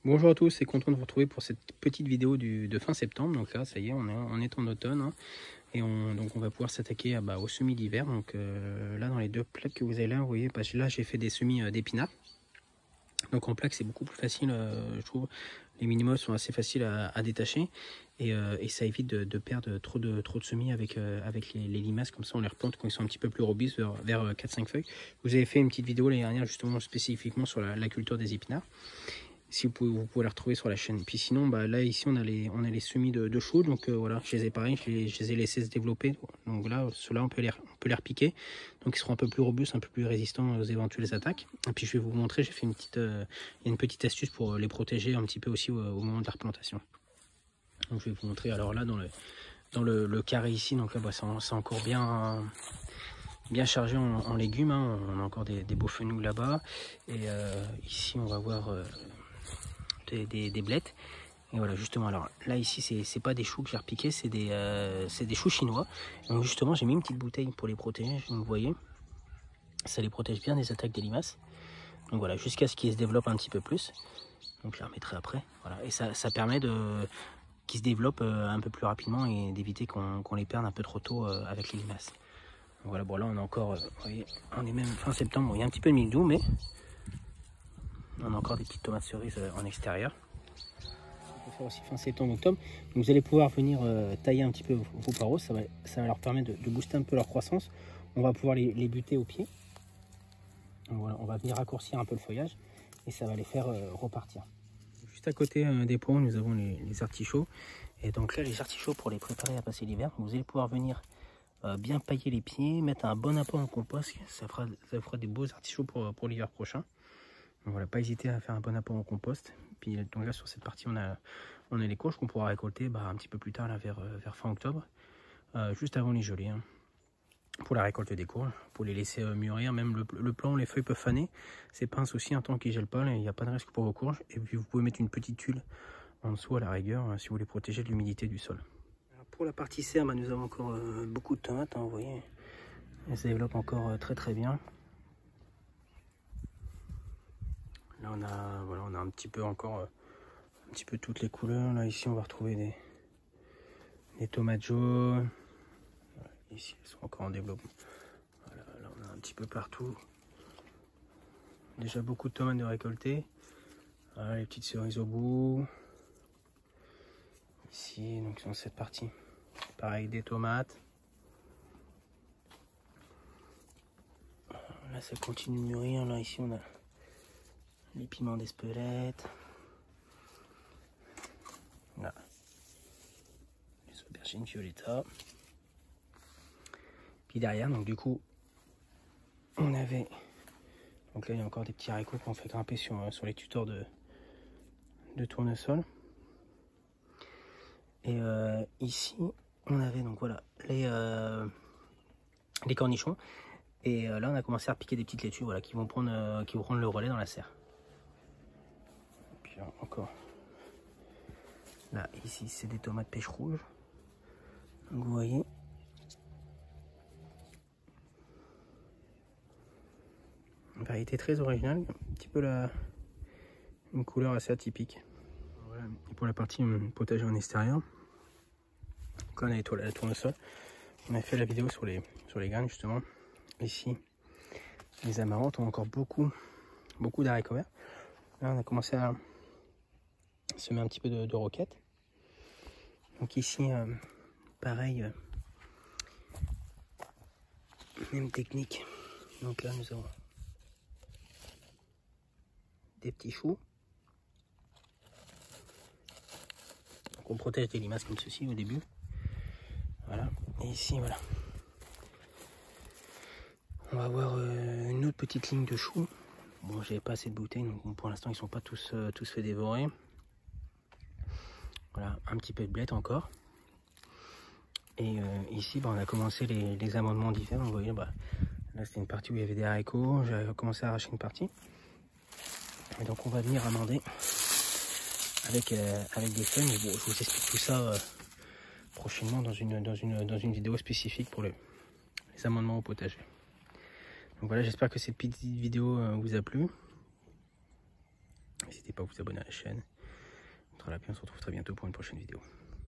Bonjour à tous et content de vous retrouver pour cette petite vidéo de fin septembre. Donc là, ça y est, on est en automne, hein, et donc on va pouvoir s'attaquer au semis d'hiver. Donc là, dans les deux plaques que vous avez là, vous voyez, là j'ai fait des semis d'épinards. Donc en plaque, c'est beaucoup plus facile, je trouve. Les minimums sont assez faciles à détacher et ça évite de perdre trop de semis avec les limaces. Comme ça, on les replante quand ils sont un petit peu plus robustes, vers 4-5 feuilles. Vous avez fait une petite vidéo l'année dernière justement spécifiquement sur la culture des épinards. Si vous pouvez la retrouver sur la chaîne. Et puis sinon, là ici on a les semis de choux. Donc voilà, je les ai pareil, je les ai laissés se développer. Donc là, ceux-là on peut les repiquer. Donc ils seront un peu plus robustes, un peu plus résistants aux éventuelles attaques. Et puis je vais vous montrer, j'ai fait une petite astuce pour les protéger un petit peu aussi au moment de la replantation. Donc je vais vous montrer. Alors là dans le carré ici, donc là c'est encore bien chargé en légumes, hein. On a encore des beaux fenouils là-bas. Et ici on va voir des blettes. Et voilà, justement, alors là ici c'est pas des choux que j'ai repiqués, c'est des choux chinois. Donc justement j'ai mis une petite bouteille pour les protéger, vous voyez, ça les protège bien des attaques des limaces. Donc voilà, jusqu'à ce qu'ils se développent un petit peu plus. Donc je les remettrai après. Voilà, et ça permet qu'ils se développent un peu plus rapidement et d'éviter qu'on les perde un peu trop tôt avec les limaces. Donc voilà, bon là on est encore, vous voyez, on est même fin septembre, bon, il y a un petit peu de mildiou, mais on a encore des petites tomates cerises en extérieur. On peut faire aussi fin septembre, octobre. Donc vous allez pouvoir venir tailler un petit peu vos poireaux, ça va leur permettre de booster un peu leur croissance. On va pouvoir les buter au pied. Donc voilà, on va venir raccourcir un peu le feuillage et ça va les faire repartir. Juste à côté des pots, nous avons les artichauts. Et donc là, les artichauts, pour les préparer à passer l'hiver, vous allez pouvoir venir bien pailler les pieds, mettre un bon apport en compost. Ça fera des beaux artichauts pour l'hiver prochain. Donc voilà, pas hésiter à faire un bon apport en compost. Puis donc là sur cette partie on a les courges qu'on pourra récolter un petit peu plus tard là, vers fin octobre, juste avant les gelées, hein, pour la récolte des courges, pour les laisser mûrir. Même le plant, les feuilles peuvent faner, c'est pas un souci, un temps qu'ils gèlent pas, il n'y a pas de risque pour vos courges. Et puis vous pouvez mettre une petite tuile en dessous à la rigueur, si vous voulez protéger de l'humidité du sol. Alors pour la partie serre, nous avons encore beaucoup de tomates, hein, vous voyez, elles se développent encore très bien. Là on a un petit peu encore un petit peu toutes les couleurs. Là ici on va retrouver des tomates jaunes. Voilà, ici elles sont encore en développement. Voilà, là on a un petit peu partout. Déjà beaucoup de tomates de récolter. Voilà, les petites cerises au bout. Ici donc dans cette partie, pareil, des tomates. Là ça continue de mûrir. Là ici on a les piments d'Espelette. Là, les aubergines violetta. Puis derrière, donc du coup, on avait, donc là il y a encore des petits haricots qu'on fait grimper sur les tutors de tournesol. Et ici, on avait donc voilà les cornichons. Et là on a commencé à piquer des petites laitues, voilà, qui vont prendre le relais dans la serre. Et puis là, encore. Là, ici, c'est des tomates pêche rouge. Donc, vous voyez. Une variété très originale, un petit peu une couleur assez atypique. Voilà. Et pour la partie potager en extérieur, quand on a la tournesol, on a fait la vidéo sur les graines justement. Ici, les amarantes ont encore beaucoup d'haricots verts. Là, on a commencé à semer un petit peu de roquettes. Donc ici, pareil, même technique. Donc là, nous avons des petits choux. Donc on protège des limaces comme ceci au début. Voilà. Et ici, voilà. On va avoir une autre petite ligne de choux. Bon, j'avais pas assez de bouteilles, donc bon, pour l'instant, ils sont pas tous fait dévorer. Voilà, un petit peu de blettes encore. Et ici, on a commencé les amendements d'hiver. Vous voyez, là c'était une partie où il y avait des haricots. J'ai commencé à arracher une partie. Et donc on va venir amender avec des feuilles. Mais bon, je vous explique tout ça prochainement dans une vidéo spécifique pour les amendements au potager. Donc voilà, j'espère que cette petite vidéo vous a plu. N'hésitez pas à vous abonner à la chaîne. On se retrouve très bientôt pour une prochaine vidéo.